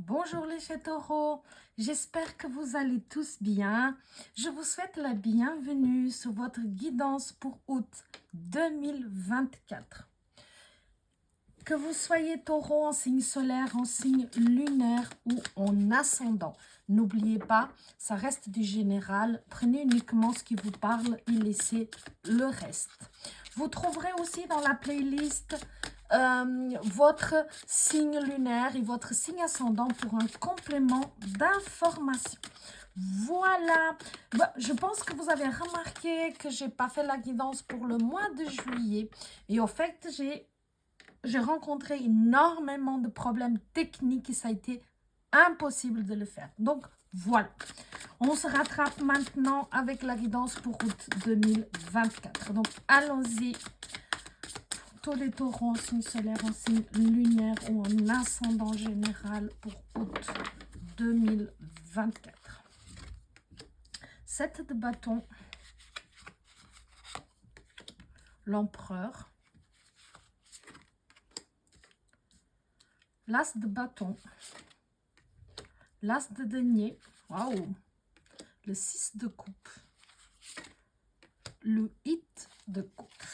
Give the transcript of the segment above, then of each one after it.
Bonjour les chers taureaux, j'espère que vous allez tous bien. Je vous souhaite la bienvenue sur votre guidance pour août 2024. Que vous soyez taureau en signe solaire, en signe lunaire ou en ascendant, n'oubliez pas, ça reste du général. Prenez uniquement ce qui vous parle et laissez le reste. Vous trouverez aussi dans la playlist votre signe lunaire et votre signe ascendant pour un complément d'information. Voilà, je pense que vous avez remarqué que j'ai pas fait la guidance pour le mois de juillet et au fait j'ai rencontré énormément de problèmes techniques et ça a été impossible de le faire. Donc voilà, on se rattrape maintenant avec la guidance pour août 2024. Donc allons-y. Tous les taureaux en signe solaire, en signe lunaire ou en ascendant général pour août 2024. 7 de bâton, l'empereur, l'as de bâton, l'as de denier, waouh, le 6 de coupe, le hit de coupe.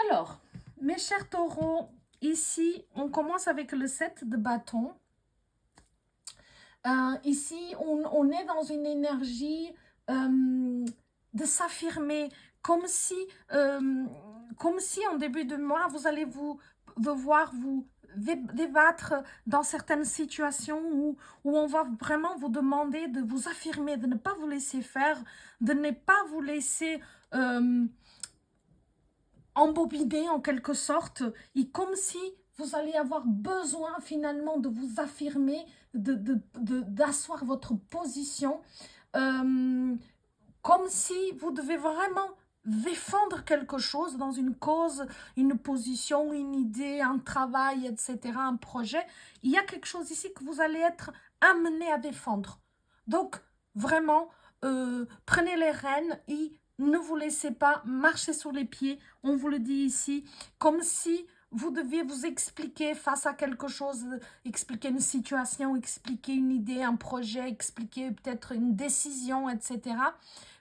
Alors, mes chers taureaux, ici, on commence avec le 7 de bâton. Ici, on est dans une énergie de s'affirmer, comme si en début de mois, vous allez devoir vous débattre dans certaines situations où on va vraiment vous demander de vous affirmer, de ne pas vous laisser faire, de ne pas vous laisser embobiner en quelque sorte, et comme si vous allez avoir besoin finalement de vous affirmer, d'asseoir votre position, comme si vous devez vraiment défendre quelque chose dans une cause, une position, une idée, un travail, etc., un projet. Il y a quelque chose ici que vous allez être amené à défendre. Donc, vraiment, prenez les rênes et ne vous laissez pas marcher sur les pieds. On vous le dit ici, comme si vous deviez vous expliquer face à quelque chose, expliquer une situation, expliquer une idée, un projet, expliquer peut-être une décision, etc.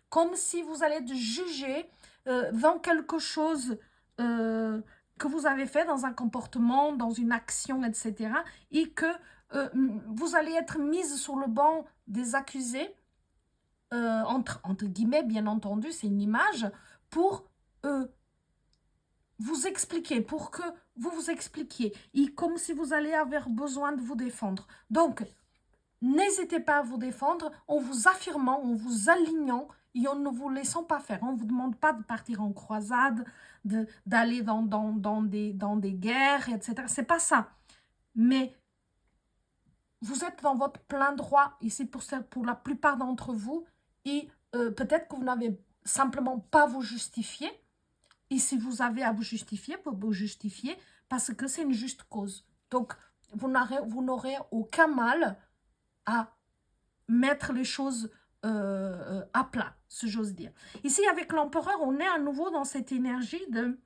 Comme si vous allez être jugé dans quelque chose que vous avez fait, dans un comportement, dans une action, etc. Et que vous allez être mise sur le banc des accusés, entre guillemets, bien entendu, c'est une image, pour vous expliquer, pour que vous vous expliquiez, et comme si vous allez avoir besoin de vous défendre. Donc, n'hésitez pas à vous défendre en vous affirmant, en vous alignant et en ne vous laissant pas faire. On ne vous demande pas de partir en croisade, d'aller dans des guerres, etc. C'est pas ça. Mais vous êtes dans votre plein droit, et c'est pour la plupart d'entre vous, et peut-être que vous n'avez simplement pas à vous justifier. Et si vous avez à vous justifier, vous justifier parce que c'est une juste cause. Donc, vous n'aurez aucun mal à mettre les choses à plat, si j'ose dire. Ici, avec l'empereur, on est à nouveau dans cette énergie de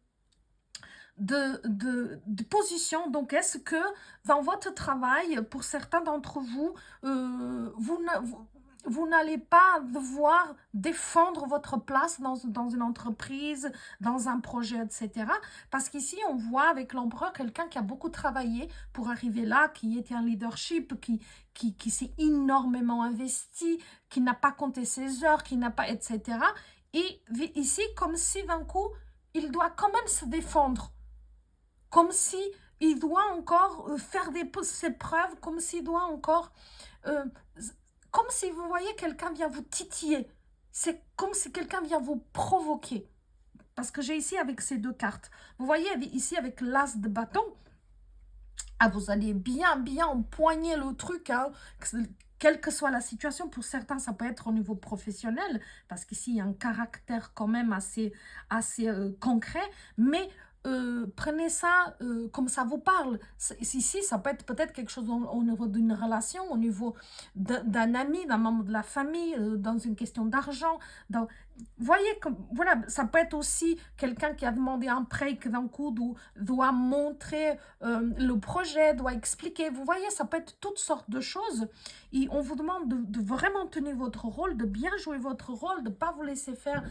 position. Donc, est-ce que dans votre travail, pour certains d'entre vous, vous n'allez pas devoir défendre votre place dans une entreprise, dans un projet, etc. Parce qu'ici, on voit avec l'empereur quelqu'un qui a beaucoup travaillé pour arriver là, qui était un leadership, qui s'est énormément investi, qui n'a pas compté ses heures, qui n'a pas, etc. Et ici, comme si d'un coup, il doit quand même se défendre. Comme si il doit encore faire ses preuves, comme s'il doit encore... comme si vous voyez quelqu'un vient vous titiller. C'est comme si quelqu'un vient vous provoquer. Parce que j'ai ici avec ces deux cartes. Vous voyez ici avec l'as de bâton. Ah, vous allez bien empoigner le truc, hein, quelle que soit la situation. Pour certains, ça peut être au niveau professionnel, parce qu'ici, il y a un caractère quand même assez concret. Mais prenez ça comme ça vous parle. Ici, ça peut être peut-être quelque chose au niveau d'une relation, au niveau d'un ami, d'un membre de la famille, dans une question d'argent. voyez que voilà, ça peut être aussi quelqu'un qui a demandé un prêt et que d'un coup doit montrer le projet, doit expliquer. Vous voyez, ça peut être toutes sortes de choses. Et on vous demande de vraiment tenir votre rôle, de bien jouer votre rôle, de ne pas vous laisser faire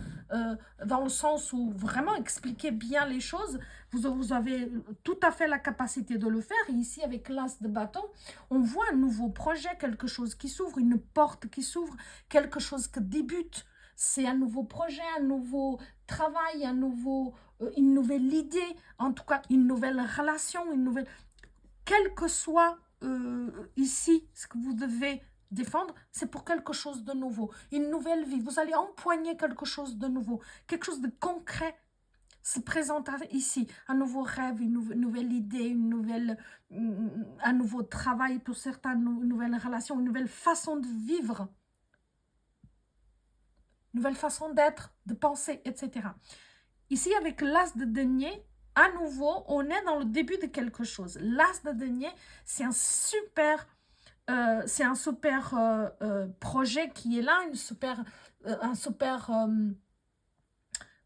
dans le sens où vraiment expliquer bien les choses. Vous avez tout à fait la capacité de le faire. Et ici, avec l'as de bâton, on voit un nouveau projet, quelque chose qui s'ouvre, une porte qui s'ouvre, quelque chose qui débute. C'est un nouveau projet, un nouveau travail, une nouvelle idée, en tout cas une nouvelle relation, une nouvelle... Quel que soit ici ce que vous devez défendre, c'est pour quelque chose de nouveau, une nouvelle vie. Vous allez empoigner quelque chose de nouveau, quelque chose de concret se présente ici. Un nouveau rêve, une nouvelle idée, un nouveau travail pour certains, une nouvelle relation, une nouvelle façon de vivre. Nouvelle façon d'être, de penser, etc. Ici, avec l'as de denier, à nouveau, on est dans le début de quelque chose. L'as de denier, c'est un super, projet qui est là,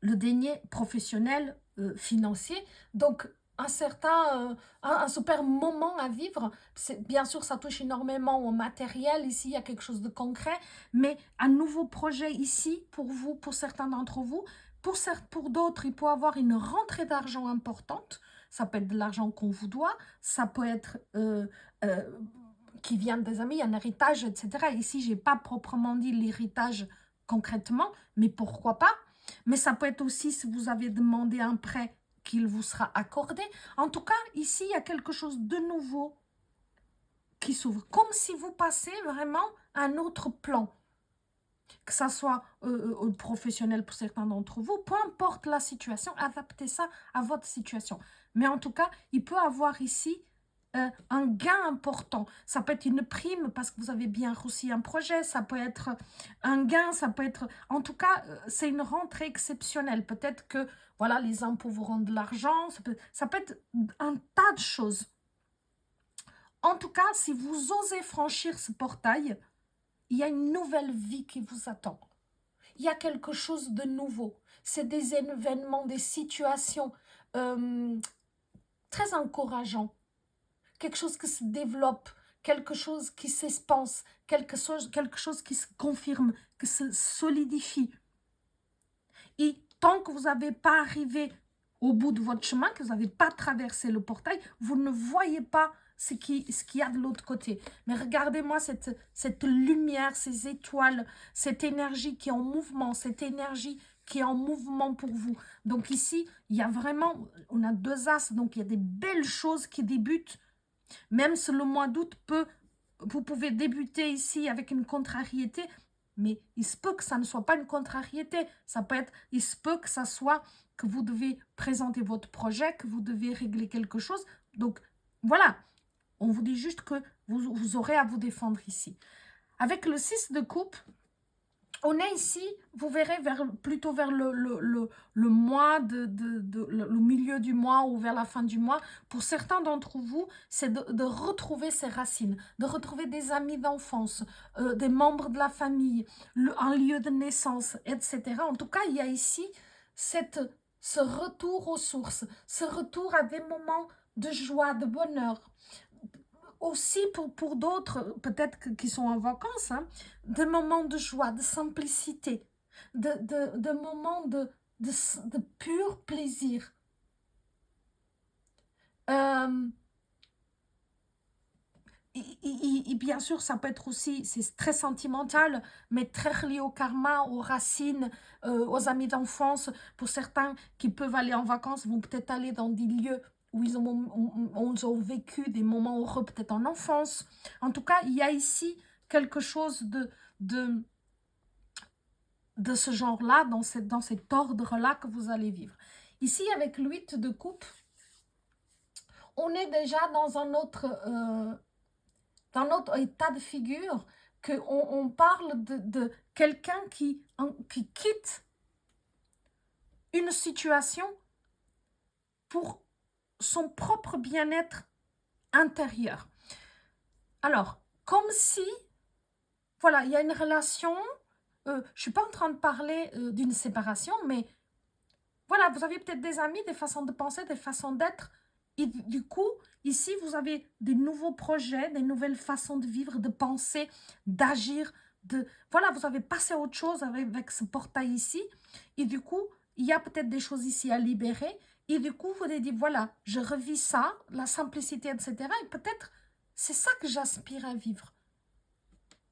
le denier professionnel, financier. Donc, un super moment à vivre. Bien sûr, ça touche énormément au matériel. Ici, il y a quelque chose de concret, mais un nouveau projet ici, pour vous, pour certains d'entre vous. Pour d'autres, il peut avoir une rentrée d'argent importante. Ça peut être de l'argent qu'on vous doit. Ça peut être qui vient des amis, un héritage, etc. Ici, je n'ai pas proprement dit l'héritage concrètement, mais pourquoi pas? Mais ça peut être aussi si vous avez demandé un prêt qu'il vous sera accordé. En tout cas, ici, il y a quelque chose de nouveau qui s'ouvre. Comme si vous passez vraiment à un autre plan. Que ça soit professionnel pour certains d'entre vous, peu importe la situation, adaptez ça à votre situation. Mais en tout cas, il peut avoir ici un gain important. Ça peut être une prime parce que vous avez bien reçu un projet, ça peut être un gain, ça peut être... En tout cas, c'est une rentrée exceptionnelle. Peut-être que voilà, les impôts vous rendent de l'argent, ça peut être un tas de choses. En tout cas, si vous osez franchir ce portail, il y a une nouvelle vie qui vous attend. Il y a quelque chose de nouveau. C'est des événements, des situations très encourageants. Quelque chose qui se développe, quelque chose qui s'expanse, quelque chose qui se confirme, qui se solidifie. Et tant que vous n'avez pas arrivé au bout de votre chemin, que vous n'avez pas traversé le portail, vous ne voyez pas ce qu'il y a de l'autre côté. Mais regardez-moi cette lumière, ces étoiles, cette énergie qui est en mouvement, cette énergie qui est en mouvement pour vous. Donc ici, il y a vraiment, on a deux as, donc il y a des belles choses qui débutent. Même si le mois d'août vous pouvez débuter ici avec une contrariété, mais il se peut que ça ne soit pas une contrariété. Ça peut être, il se peut que ça soit que vous devez présenter votre projet, que vous devez régler quelque chose. Donc, voilà. On vous dit juste que vous aurez à vous défendre ici. Avec le 6 de coupe, on est ici, vous verrez, plutôt vers le mois, le milieu du mois ou vers la fin du mois. Pour certains d'entre vous, c'est de retrouver ses racines, de retrouver des amis d'enfance, des membres de la famille, un lieu de naissance, etc. En tout cas, il y a ici ce retour aux sources, ce retour à des moments de joie, de bonheur. Aussi pour d'autres, peut-être qui sont en vacances, hein, des moments de joie, de simplicité, de moments de pur plaisir. Et bien sûr, ça peut être aussi, c'est très sentimental, mais très relié au karma, aux racines, aux amis d'enfance. Pour certains qui peuvent aller en vacances, vont peut-être aller dans des lieux où ils ont vécu des moments heureux, peut-être en enfance. En tout cas, il y a ici quelque chose de ce genre-là, dans cet ordre-là que vous allez vivre. Ici, avec le 8 de coupe, on est déjà dans un autre état de figure, qu'on parle de quelqu'un qui quitte une situation pour son propre bien-être intérieur. Alors, comme si, voilà, il y a une relation, je ne suis pas en train de parler d'une séparation, mais voilà, vous avez peut-être des amis, des façons de penser, des façons d'être. Et du coup, ici, vous avez des nouveaux projets, des nouvelles façons de vivre, de penser, d'agir. Voilà, vous avez passé à autre chose avec ce portail ici. Et du coup, il y a peut-être des choses ici à libérer. Et du coup, vous avez dit, voilà, je revis ça, la simplicité, etc. Et peut-être, c'est ça que j'aspire à vivre.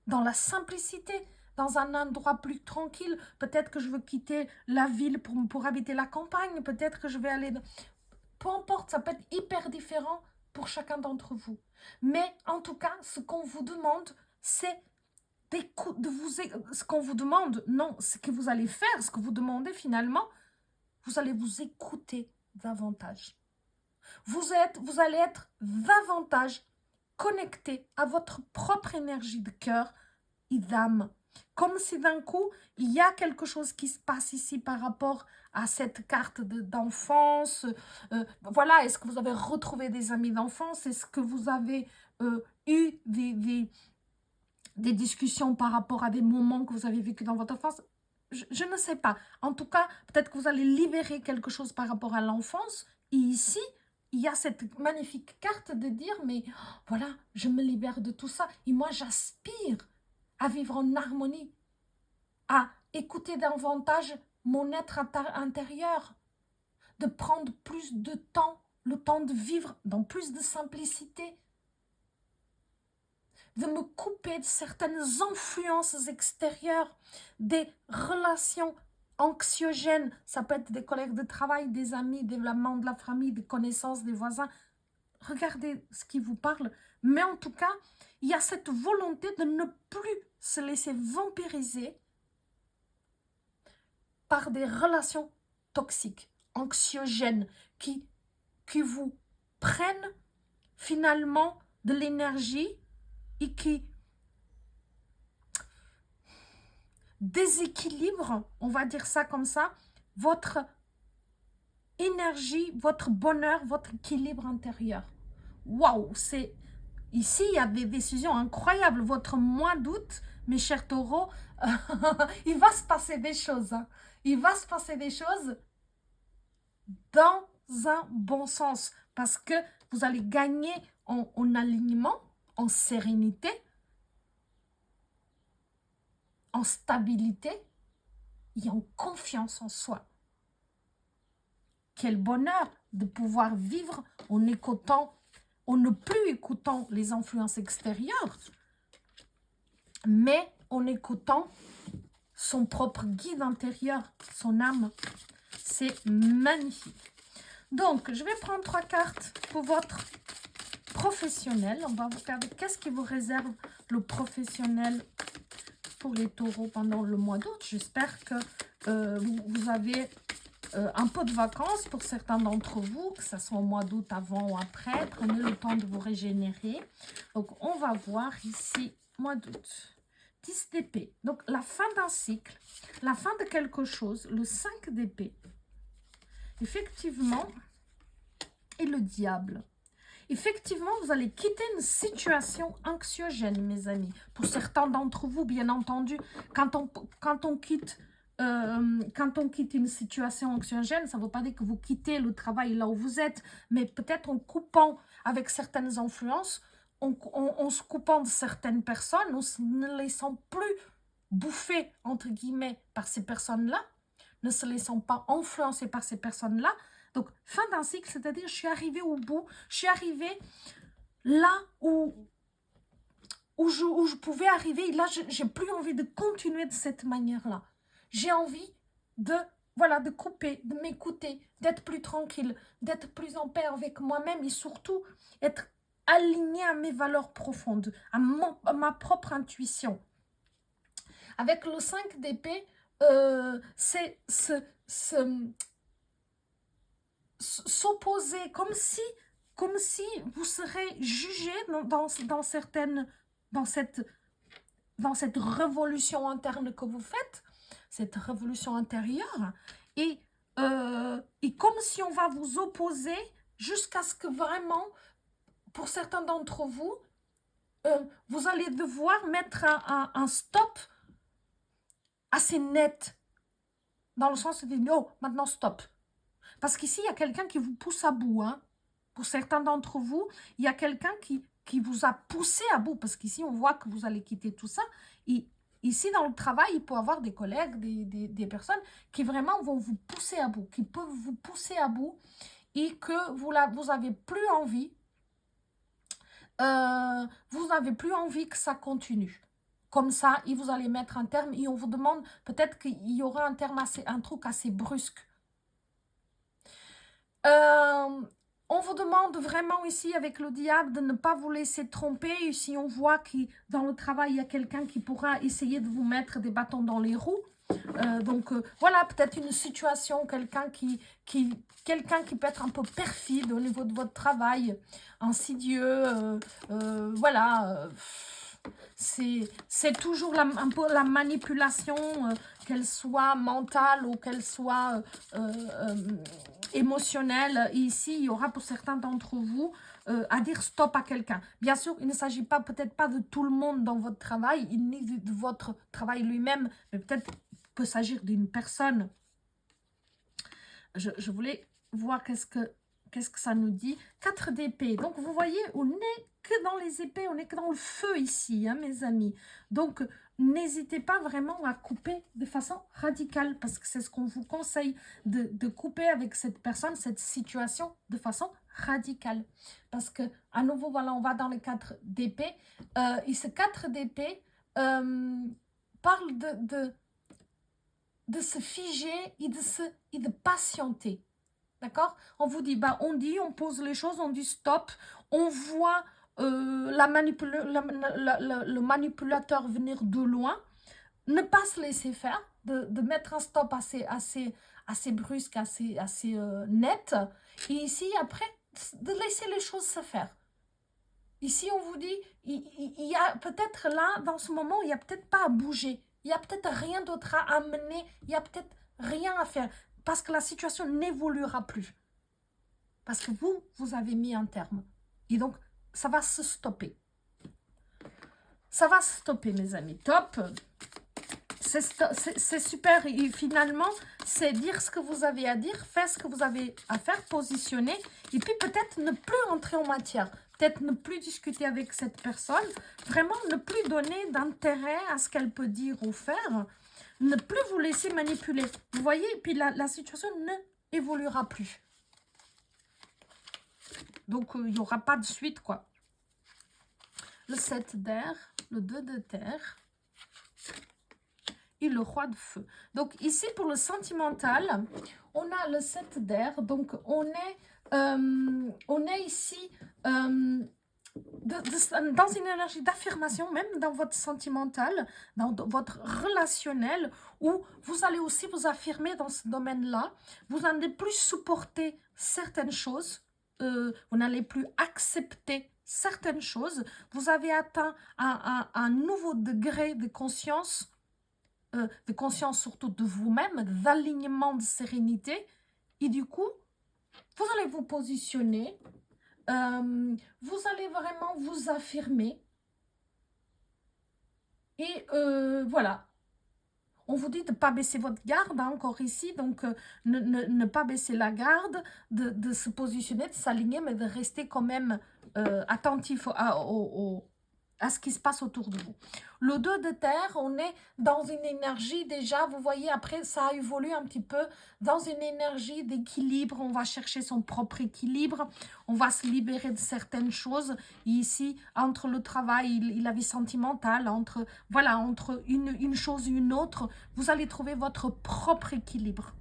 Dans la simplicité, dans un endroit plus tranquille. Peut-être que je veux quitter la ville pour habiter la campagne. Peut-être que je vais aller... Peu importe, ça peut être hyper différent pour chacun d'entre vous. Mais en tout cas, ce qu'on vous demande, c'est ce qu'on vous demande, non, ce que vous allez faire, ce que vous demandez finalement, vous allez vous écouter davantage. Vous allez être davantage connecté à votre propre énergie de cœur et d'âme. Comme si d'un coup, il y a quelque chose qui se passe ici par rapport à cette carte d'enfance. Voilà, est-ce que vous avez retrouvé des amis d'enfance? Est-ce que vous avez eu des discussions par rapport à des moments que vous avez vécu dans votre enfance? Je ne sais pas. En tout cas, peut-être que vous allez libérer quelque chose par rapport à l'enfance. Et ici, il y a cette magnifique carte de dire, mais voilà, je me libère de tout ça. Et moi, j'aspire à vivre en harmonie, à écouter davantage mon être intérieur, de prendre plus de temps, le temps de vivre dans plus de simplicité, de me couper de certaines influences extérieures, des relations anxiogènes. Ça peut être des collègues de travail, des amis, des membres de la famille, des connaissances, des voisins. Regardez ce qui vous parle. Mais en tout cas, il y a cette volonté de ne plus se laisser vampiriser par des relations toxiques, anxiogènes, qui vous prennent finalement de l'énergie et qui déséquilibrent, on va dire ça comme ça, votre énergie, votre bonheur, votre équilibre intérieur. Waouh, c'est... Ici, il y a des décisions incroyables. Votre mois d'août, mes chers taureaux, il va se passer des choses. Hein. Il va se passer des choses dans un bon sens. Parce que vous allez gagner en alignement, en sérénité, en stabilité et en confiance en soi. Quel bonheur de pouvoir vivre en écoutant, en ne plus écoutant les influences extérieures, mais en écoutant son propre guide intérieur, son âme. C'est magnifique. Donc, je vais prendre 3 cartes pour votre professionnel. On va regarder qu'est-ce qui vous réserve le professionnel pour les taureaux pendant le mois d'août. J'espère que vous avez un peu de vacances pour certains d'entre vous, que ce soit au mois d'août, avant ou après. Prenez le temps de vous régénérer. Donc, on va voir ici, mois d'août. 10 d'épée. Donc, la fin d'un cycle, la fin de quelque chose, le 5 d'épée. Effectivement, et le diable. Effectivement, vous allez quitter une situation anxiogène, mes amis. Pour certains d'entre vous, bien entendu, quand on quitte une situation anxiogène, ça ne veut pas dire que vous quittez le travail là où vous êtes, mais peut-être en coupant avec certaines influences, en se coupant de certaines personnes, en ne laissant plus bouffer, entre guillemets, par ces personnes-là, ne se laissant pas influencer par ces personnes-là. Donc, fin d'un cycle, c'est-à-dire je suis arrivée au bout, je suis arrivée là où je pouvais arriver. Et là, je n'ai plus envie de continuer de cette manière-là. J'ai envie de, voilà, de couper, de m'écouter, d'être plus tranquille, d'être plus en paix avec moi-même et surtout être alignée à mes valeurs profondes, à ma propre intuition. Avec le 5 d'épée, c'est s'opposer, comme si vous serez jugé dans cette révolution interne que vous faites, cette révolution intérieure, et comme si on va vous opposer jusqu'à ce que vraiment, pour certains d'entre vous, vous allez devoir mettre un stop assez net, dans le sens de dire, oh, maintenant stop. Parce qu'ici, il y a quelqu'un qui vous pousse à bout. Hein. Pour certains d'entre vous, il y a quelqu'un qui vous a poussé à bout. Parce qu'ici, on voit que vous allez quitter tout ça. Et ici, dans le travail, il peut y avoir des collègues, des personnes qui vraiment vont vous pousser à bout, qui peuvent vous pousser à bout et que vous n'avez plus envie. Vous n'avez plus envie que ça continue. Comme ça, et vous allez mettre un terme et on vous demande peut-être qu'il y aura un truc assez brusque. On vous demande vraiment ici avec le diable de ne pas vous laisser tromper. Ici, on voit que dans le travail, il y a quelqu'un qui pourra essayer de vous mettre des bâtons dans les roues. Voilà, peut-être une situation, quelqu'un qui peut être un peu perfide au niveau de votre travail, insidieux, voilà. C'est toujours un peu la manipulation, qu'elle soit mentale ou qu'elle soit émotionnelle. Et ici, il y aura pour certains d'entre vous à dire stop à quelqu'un. Bien sûr, il ne s'agit pas peut-être pas de tout le monde dans votre travail, ni de votre travail lui-même, mais peut-être peut s'agir d'une personne. Je voulais voir qu'est-ce que ça nous dit. 4 d'épée. Donc, vous voyez, on n'est que dans les épées, on n'est que dans le feu ici, hein, mes amis. Donc, n'hésitez pas vraiment à couper de façon radicale, parce que c'est ce qu'on vous conseille, de couper avec cette personne, cette situation, de façon radicale. Parce que, à nouveau, voilà, on va dans les 4 d'épée. Et ces 4 d'épée parlent de se figer et de patienter. D'accord? On vous dit, bah, on pose les choses, on dit stop, on voit le manipulateur venir de loin, ne pas se laisser faire, de mettre un stop assez brusque, assez net, et ici, après, de laisser les choses se faire. Ici, on vous dit, il y a peut-être là, dans ce moment, il n'y a peut-être pas à bouger, il n'y a peut-être rien d'autre à amener, il n'y a peut-être rien à faire, parce que la situation n'évoluera plus. Parce que vous avez mis un terme. Et donc, ça va se stopper. Ça va se stopper, mes amis. Top. C'est super. Et finalement, c'est dire ce que vous avez à dire, faire ce que vous avez à faire, positionner. Et puis, peut-être ne plus entrer en matière. Peut-être ne plus discuter avec cette personne. Vraiment, ne plus donner d'intérêt à ce qu'elle peut dire ou faire. Ne plus vous laisser manipuler. Vous voyez, et puis la situation ne évoluera plus. Donc, il n'y aura pas de suite, quoi. Le 7 d'air, le 2 de terre et le roi de feu. Donc, ici, pour le sentimental, on a le 7 d'air. Donc, on est ici dans une énergie d'affirmation, même dans votre sentimental, dans votre relationnel, où vous allez aussi vous affirmer dans ce domaine-là. Vous n'allez plus supporter certaines choses. Vous n'allez plus accepter certaines choses. Vous avez atteint un nouveau degré de conscience surtout de vous-même, d'alignement, de sérénité. Et du coup, vous allez vous positionner, vous allez vraiment vous affirmer. Et voilà. On vous dit de ne pas baisser votre garde, hein, encore ici, donc ne pas baisser la garde, de se positionner, de s'aligner, mais de rester quand même attentif à ce qui se passe autour de vous. Le 2 de terre, on est dans une énergie déjà, vous voyez, après ça a évolué un petit peu, dans une énergie d'équilibre, on va chercher son propre équilibre, on va se libérer de certaines choses, et ici, entre le travail et la vie sentimentale, entre une chose et une autre, vous allez trouver votre propre équilibre.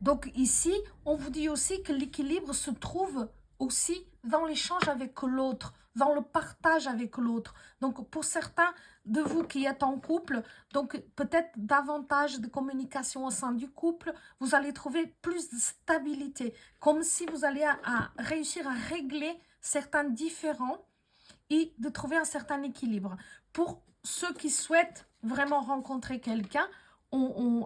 Donc ici, on vous dit aussi que l'équilibre se trouve aussi dans l'échange avec l'autre, dans le partage avec l'autre. Donc, pour certains de vous qui êtes en couple, donc peut-être davantage de communication au sein du couple, vous allez trouver plus de stabilité, comme si vous allez réussir à régler certains différends et de trouver un certain équilibre. Pour ceux qui souhaitent vraiment rencontrer quelqu'un,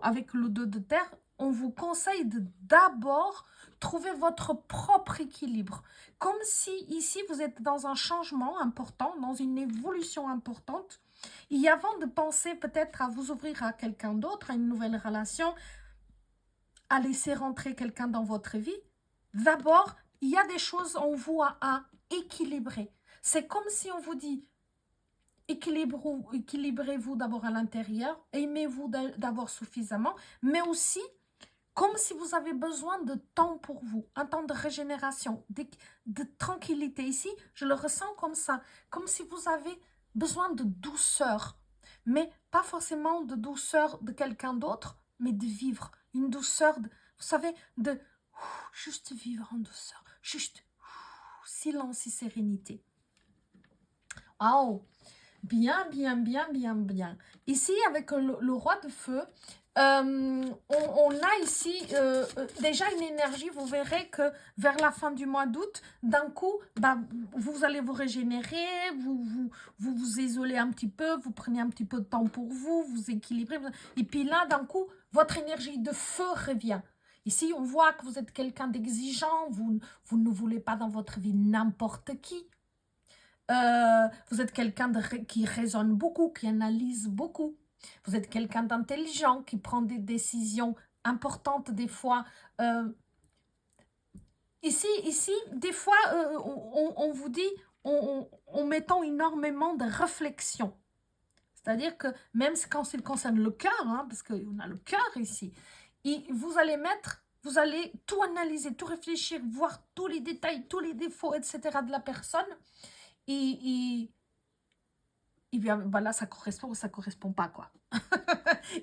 avec le 2 de terre, on vous conseille d'abord trouver votre propre équilibre. Comme si ici, vous êtes dans un changement important, dans une évolution importante. Et avant de penser peut-être à vous ouvrir à quelqu'un d'autre, à une nouvelle relation, à laisser rentrer quelqu'un dans votre vie, d'abord, il y a des choses en vous à équilibrer. C'est comme si on vous dit, équilibrez-vous d'abord à l'intérieur, aimez-vous d'abord suffisamment, mais aussi comme si vous avez besoin de temps pour vous, un temps de régénération, de tranquillité. Ici, je le ressens comme ça, comme si vous avez besoin de douceur, mais pas forcément de douceur de quelqu'un d'autre, mais de vivre, une douceur, vous savez, de juste vivre en douceur, juste silence et sérénité. Oh, bien, bien, bien, bien, bien. Ici, avec le roi de feu, on a ici déjà une énergie, vous verrez que vers la fin du mois d'août, d'un coup, bah, vous allez vous régénérer, vous isolez un petit peu, vous prenez un petit peu de temps pour vous, vous équilibrez, et puis là, d'un coup, votre énergie de feu revient. Ici, on voit que vous êtes quelqu'un d'exigeant, vous ne voulez pas dans votre vie n'importe qui. Vous êtes quelqu'un qui raisonne beaucoup, qui analyse beaucoup. Vous êtes quelqu'un d'intelligent, qui prend des décisions importantes des fois. Ici, des fois, on vous dit, en mettant énormément de réflexion. C'est-à-dire que même quand il concerne le cœur, hein, parce qu'on a le cœur ici, et vous allez tout analyser, tout réfléchir, voir tous les détails, tous les défauts, etc. de la personne. Et bien, voilà, ça correspond ou ça correspond pas, quoi.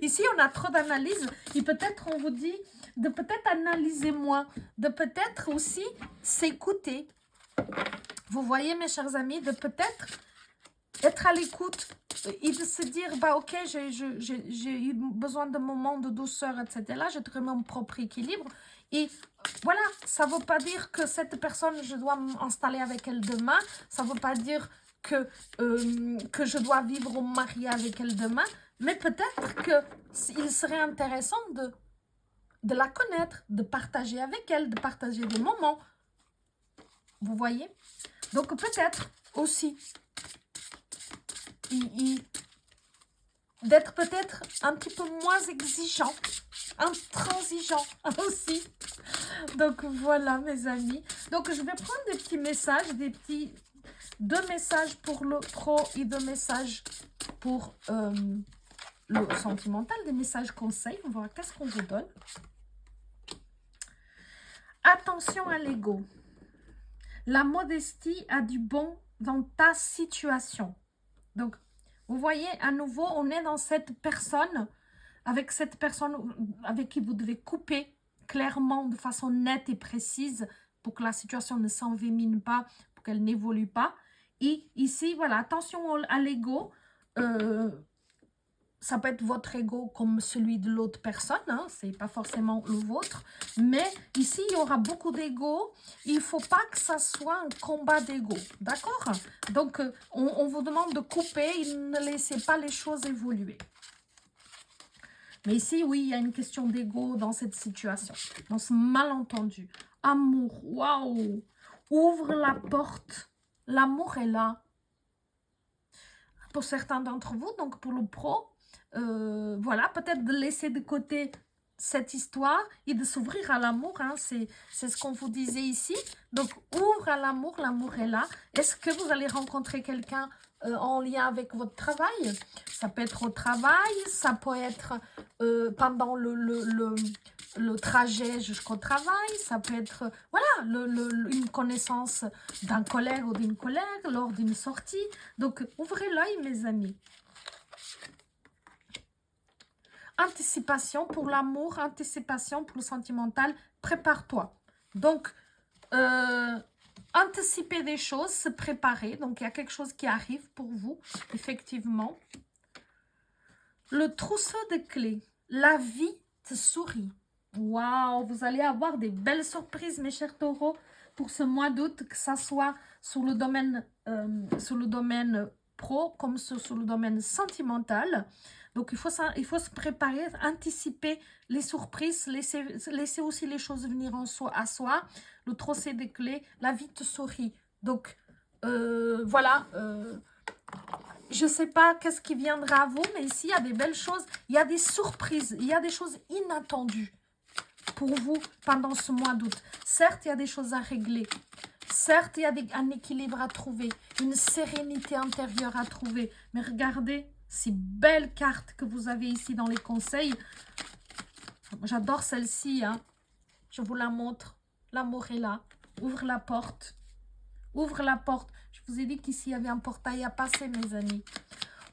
Ici, on a trop d'analyse et peut-être on vous dit de peut-être analyser moins, de peut-être aussi s'écouter. Vous voyez, mes chers amis, de peut-être être à l'écoute et de se dire, bah ok, j'ai eu besoin de moments de douceur, etc. J'ai trouvé mon propre équilibre. Et voilà, ça ne veut pas dire que cette personne, je dois m'installer avec elle demain. Ça ne veut pas dire que je dois vivre au marié avec elle demain. Mais peut-être qu'il serait intéressant de la connaître, de partager avec elle, de partager des moments. Vous voyez? Donc peut-être aussi d'être peut-être un petit peu moins exigeant, intransigeant aussi. Donc voilà, mes amis. Donc je vais prendre des petits messages, deux messages pour le pro et deux messages pour le sentimental, des messages conseils. On va voir qu'est-ce qu'on vous donne. Attention à l'ego. La modestie a du bon dans ta situation. Donc, vous voyez, à nouveau, on est dans cette personne avec qui vous devez couper clairement, de façon nette et précise, pour que la situation ne s'envenime pas, pour qu'elle n'évolue pas. Et ici, voilà, attention à l'ego. Ça peut être votre ego comme celui de l'autre personne, hein, c'est pas forcément le vôtre. Mais ici, il y aura beaucoup d'ego. Il ne faut pas que ça soit un combat d'ego, d'accord? Donc, on vous demande de couper et ne laissez pas les choses évoluer. Mais ici, oui, il y a une question d'ego dans cette situation, dans ce malentendu. Amour, waouh! Ouvre la porte. L'amour est là. Pour certains d'entre vous, donc pour le pro, voilà, peut-être de laisser de côté cette histoire et de s'ouvrir à l'amour, hein, c'est ce qu'on vous disait ici. Donc, ouvre à l'amour, l'amour est là. Est-ce que vous allez rencontrer quelqu'un en lien avec votre travail? Ça peut être au travail, ça peut être pendant le trajet jusqu'au travail, ça peut être, voilà, une connaissance d'un collègue ou d'une collègue lors d'une sortie. Donc, ouvrez l'œil, mes amis. Anticipation pour l'amour, anticipation pour le sentimental, prépare-toi. Donc, anticiper des choses, se préparer. Donc, il y a quelque chose qui arrive pour vous, effectivement. Le trousseau de clés, la vie te sourit. Waouh, vous allez avoir des belles surprises, mes chers taureaux, pour ce mois d'août, que ça soit sur le domaine pro comme sur le domaine sentimental. Donc, il faut se préparer, anticiper les surprises, laisser aussi les choses venir à soi. Le trophée des clés, la vie te sourit. Donc, voilà. Je ne sais pas qu'est-ce qui viendra à vous, mais ici, il y a des belles choses. Il y a des surprises, il y a des choses inattendues pour vous pendant ce mois d'août. Certes, il y a des choses à régler. Certes, il y a un équilibre à trouver, une sérénité intérieure à trouver. Mais regardez ces belles cartes que vous avez ici dans les conseils. J'adore celle-ci, hein. Je vous la montre. L'amour est là. Ouvre la porte. Ouvre la porte. Je vous ai dit qu'ici, il y avait un portail à passer, mes amis.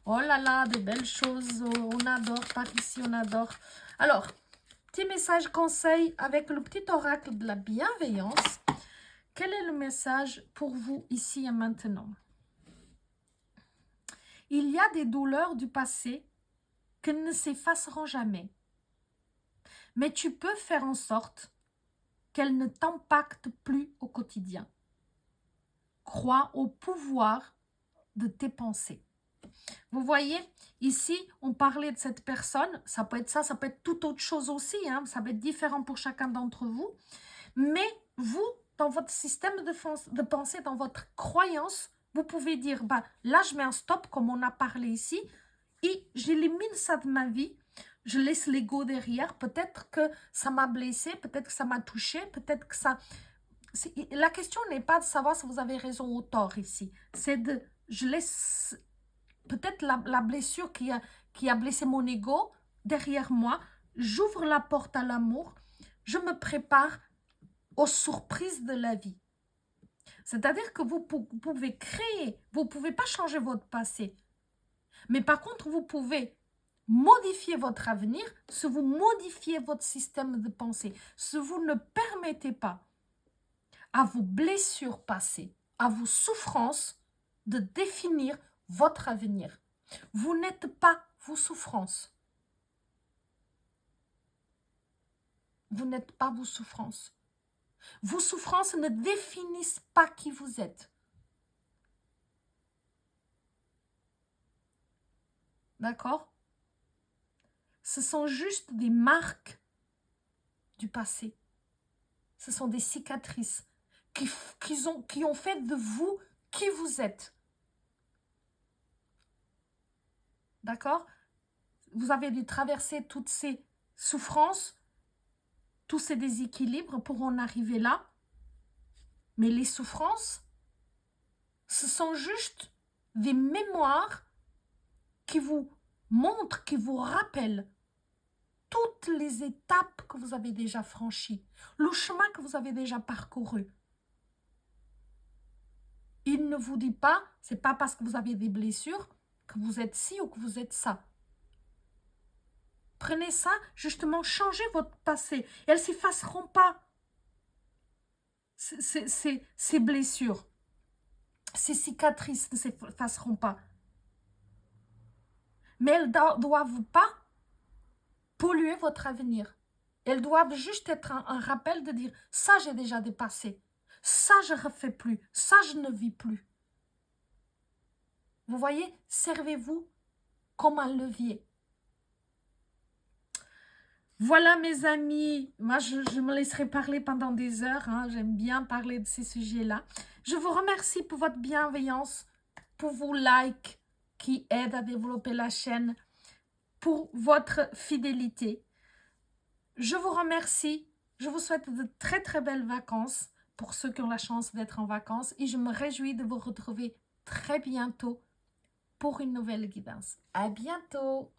Oh là là, des belles choses. Oh, on adore. Par ici, on adore. Alors, petit message conseil avec le petit oracle de la bienveillance. Quel est le message pour vous ici et maintenant? Il y a des douleurs du passé qui ne s'effaceront jamais. Mais tu peux faire en sorte qu'elles ne t'impactent plus au quotidien. Crois au pouvoir de tes pensées. Vous voyez, ici, on parlait de cette personne. Ça peut être ça, ça peut être toute autre chose aussi. Hein, ça peut être différent pour chacun d'entre vous. Mais vous, dans votre système de pensée, dans votre croyance, vous pouvez dire, bah, là, je mets un stop, comme on a parlé ici, et j'élimine ça de ma vie. Je laisse l'ego derrière. Peut-être que ça m'a blessé, peut-être que ça m'a touché, peut-être que ça... La question n'est pas de savoir si vous avez raison ou tort ici. C'est de... Je laisse peut-être la blessure qui a blessé mon ego derrière moi. J'ouvre la porte à l'amour. Je me prépare aux surprises de la vie. C'est-à-dire que vous pouvez créer, vous ne pouvez pas changer votre passé. Mais par contre, vous pouvez modifier votre avenir si vous modifiez votre système de pensée. Si vous ne permettez pas à vos blessures passées, à vos souffrances, de définir votre avenir. Vous n'êtes pas vos souffrances. Vous n'êtes pas vos souffrances. Vos souffrances ne définissent pas qui vous êtes. D'accord? Ce sont juste des marques du passé. Ce sont des cicatrices qui ont fait de vous qui vous êtes. D'accord? Vous avez dû traverser toutes ces souffrances, tous ces déséquilibres pour en arriver là. Mais les souffrances, ce sont juste des mémoires qui vous montrent, qui vous rappellent toutes les étapes que vous avez déjà franchies, le chemin que vous avez déjà parcouru. Il ne vous dit pas, c'est pas parce que vous avez des blessures que vous êtes ci ou que vous êtes ça. Prenez ça, justement, changez votre passé. Et elles ne s'effaceront pas. Ces blessures, ces cicatrices ne s'effaceront pas. Mais elles ne doivent pas polluer votre avenir. Elles doivent juste être un rappel de dire, ça j'ai déjà dépassé. Ça je ne refais plus. Ça je ne vis plus. Vous voyez, servez-vous comme un levier. Voilà mes amis, moi je me laisserai parler pendant des heures, hein. J'aime bien parler de ces sujets-là. Je vous remercie pour votre bienveillance, pour vos likes qui aident à développer la chaîne, pour votre fidélité. Je vous remercie, je vous souhaite de très très belles vacances pour ceux qui ont la chance d'être en vacances et je me réjouis de vous retrouver très bientôt pour une nouvelle guidance. À bientôt!